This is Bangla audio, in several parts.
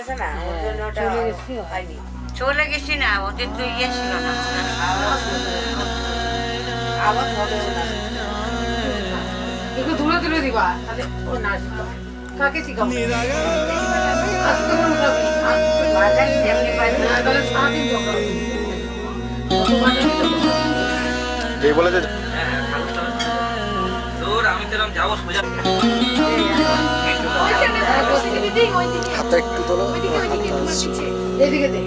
আছে না ওর জন্য ওটা হয়নি। চলে গেছি না, ওদের তো ইয়ে ছিল না, আওয়াজ হবে না। একটু দূরে দূরে দিবা, তাহলে ও নাচ কাকে শিখাবো? আজকে মনে হবে বাজার যেমনি পাইবে না, তাহলে সারাদিন ঝগড়া যে বলেছে আমি তো এরকম যাবো সোজা হাতটা একটু তোলো। এদিকে দে।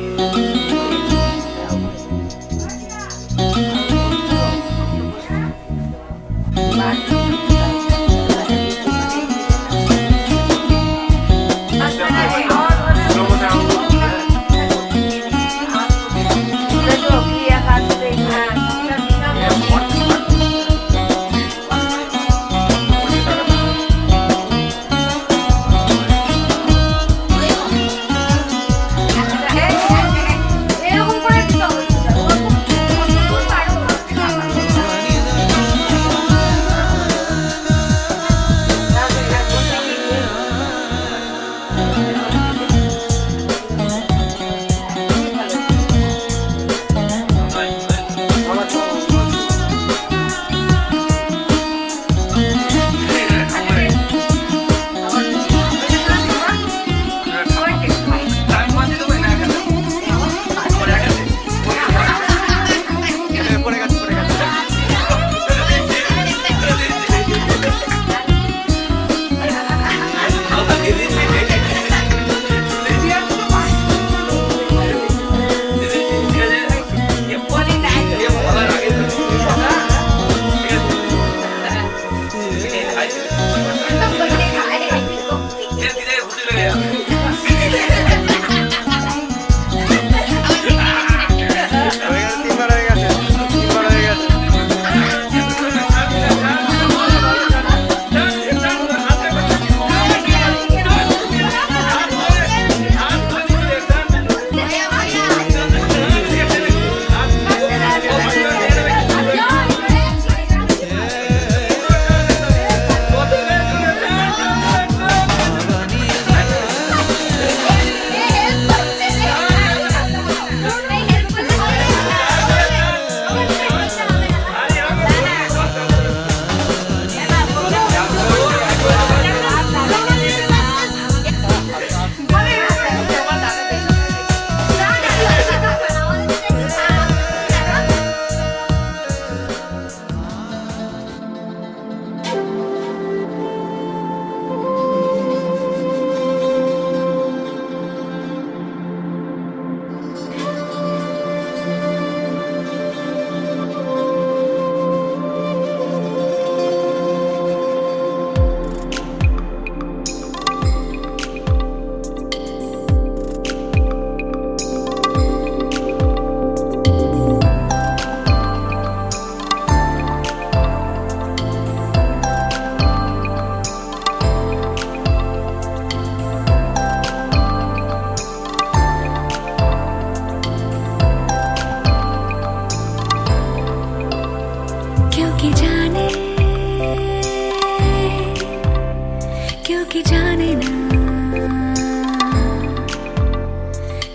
क्योंकि जाने ना,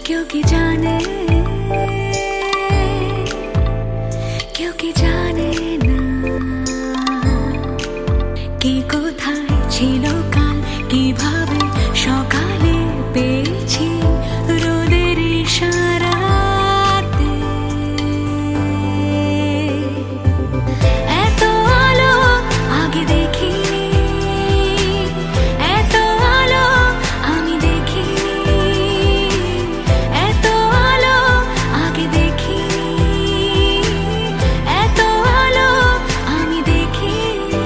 क्योंकि जाने, क्योंकि जाने ना কি কোথায় ছিল কাল, কিভাবে সকালে পেয়েছি রোদের ইশারাতে। এত আলো আগে দেখিনি, এত আলো আমি দেখিনি, এত আলো আগে দেখিনি, এত আলো আমি দেখিনি।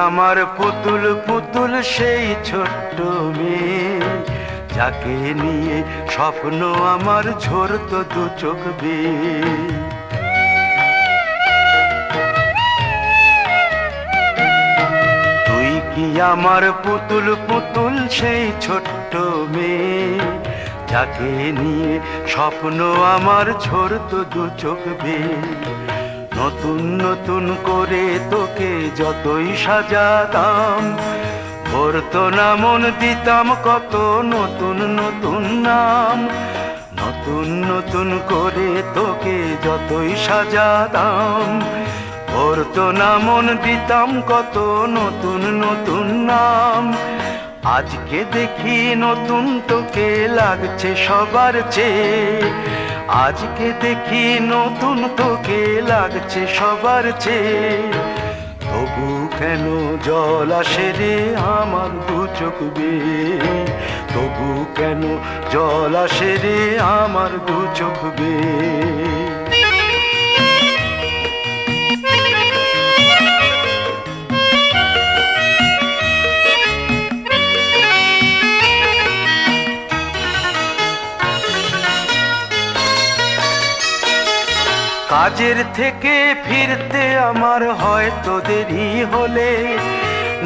আমার পুতুল পুতুল সেই ছোট্ট মেয়ে, যাকে নিয়ে স্বপ্ন আমার ঝরতো দু চোখ বেয়ে। তুই কি আমার পুতুল পুতুল সেই ছোট্ট মেয়ে, যাকে নিয়ে স্বপ্ন আমার ঝরতো দু চোখ বেয়ে। নতুন নতুন করে তোকে যতই সাজাতাম, ভরতো না মন দিতাম কত নতুন নতুন নাম। নতুন নতুন করে তোকে যতই সাজাতাম, ভরতো না মন দিতাম কত নতুন নতুন নাম। আজকে দেখি নতুন তোকে লাগছে সবার চেয়ে, আজকে দেখি নতুন তোকে লাগছে সবার চেয়ে। তবু কেন জল আসে রে আমার দু চোখ বেয়ে, তবু কেন জল আসে রে আমার দু চোখ বেয়ে। কাজের থেকে ফিরতে আমার হয়তো দেরি হলে,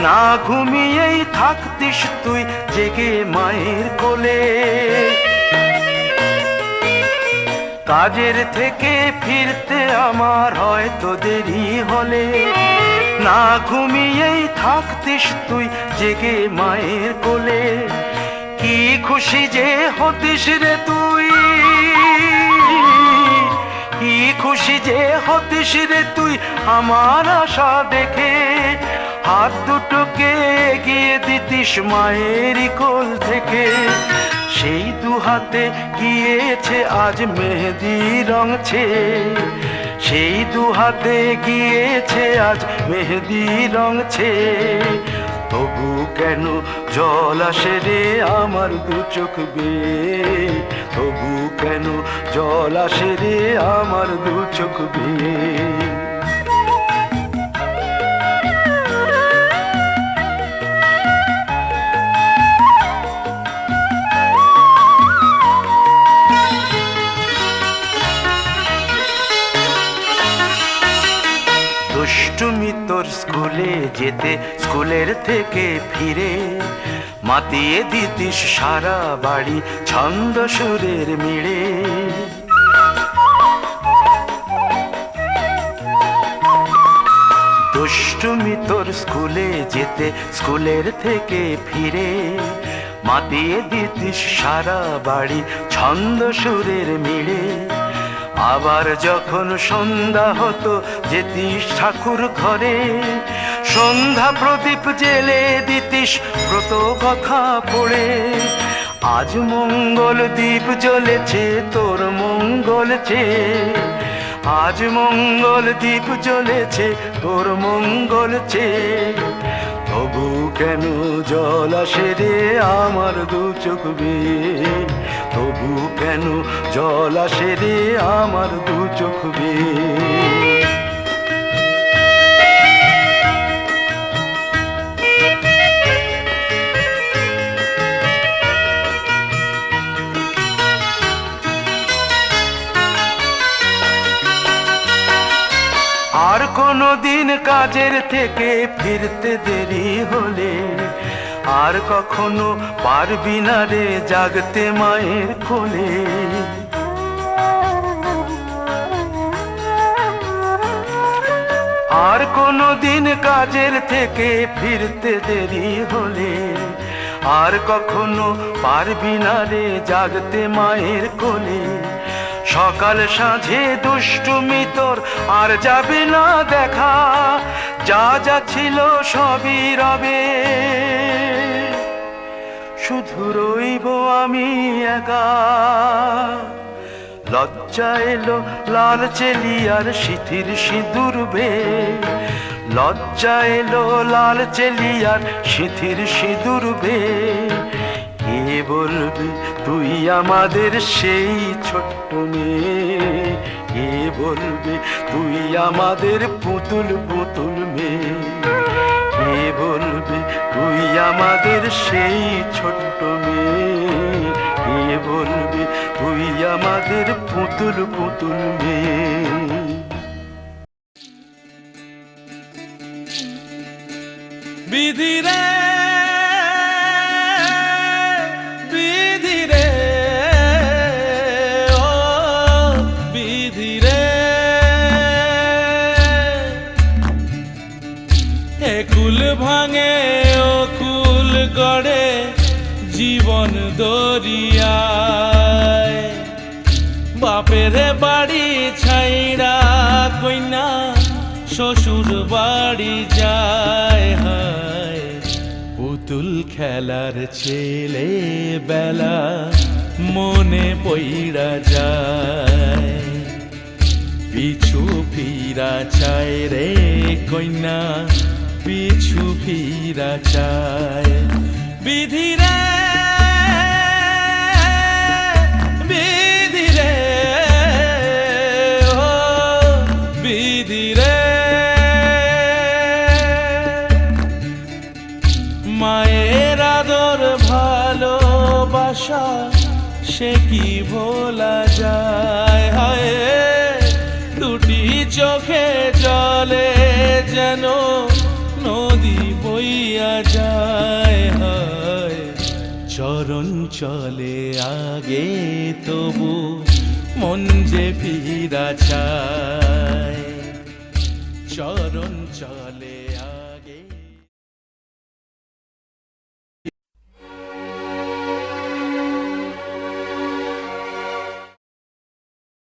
না ঘুমিয়েই থাকতিস তুই জেগে মায়ের কোলে। কাজের থেকে ফিরতে আমার হয়তো দেরি হলে, না ঘুমিয়েই থাকতিস তুই জেগে মায়ের কোলে। কি খুশি যে হতিস রে তুই, কি খুশি যে হতিস রে তুই আমার আশা দেখে। হাত দুটোকে এগিয়ে দিতিস মায়েরই কোল থেকে, সেই দু হাতে গিয়েছে আজ মেহেদি রং ছেয়ে। সেই দু হাতে গিয়েছে আজ মেহেদি রং ছেয়ে। তবু কেন জল আসে রে আমার দু চোখ বেয়ে, তবু কেন জল আসে রে আমার দু চোখ বেয়ে। দুষ্টুমি তোর স্কুলে যেতে, স্কুলের থেকে ফিরে মাতিয়ে দিতিস সারা বাড়ি ছন্দ সুরের মিড়ে। দুষ্টুমি তোর স্কুলে যেতে, স্কুলের থেকে ফিরে মাতিয়ে দিতিস সারা বাড়ি ছন্দ সুরের মিড়ে। আবার যখন সন্ধ্যা হতো যেতিস ঠাকুর ঘরে, সন্ধ্যা প্রদীপ জেলে দিতিস ব্রত কথা পড়ে। আজ মঙ্গল দ্বীপ জ্বলেছে তোর মঙ্গল চেয়ে, আজ মঙ্গল দ্বীপ জ্বলেছে তোর মঙ্গল চেয়ে। তবু কেন জল আসে রে আমার দু চোখ বেয়ে, তবু কেন জল আসে রে আমার দু চোখ বেয়ে। আর কোনো দিন কাজের থেকে ফিরতে দেরি হলে, আর কখনো পারবি না রে জাগতে মায়ের কোলে। আর কোনো দিন কাজের থেকে ফিরতে দেরি হলে, আর কখনো পারবি না রে জাগতে মায়ের কোলে। সকাল সাঁঝে দুষ্টুমি তোর আর যাবে না দেখা, যা যা ছিল সবই রবে। শুধু রইব আমি একা, লজ্জা এলো লাল চেলিয়ার সিথির সিঁদুর বেয়ে। লজ্জা এলো লাল চেলিয়ার সিথির সিঁদুর বেয়ে। কে বলবে তুই আমাদের সেই ছোট্ট মেয়ে, কে বলবে তুই আমাদের পুতুল পুতুল মেয়ে। কে বলবে তুই আমাদের সেই ছোট্ট মেয়ে? কে বলবে তুই আমাদের পুতুল পুতুল মেয়ে? বিধি রে বিধি রে ও বিধি রে, একুল ভাঙে ও কুল গড়ে জীবন দরিয়ায়, বাপের বাড়ি ছাইড়া কইনা শ্বশুর বাড়ি যায়। হায় পুতুল খেলার ছেলে বেলা মনে পইড়া যায়, পিছু ফিরা চায় রে কইনা পিছু ফিরা চায়। বিধি রে বিধি রে ও বিধি রে, মায়ের আদর ভালোবাসা সে কি ভোলা যায়। হায় দুটি চোখে জলে যেন নদী বইয়া যায়। হায় চরণ চলে আগে তবু মন যে ফিরা চায়, চরণ চলে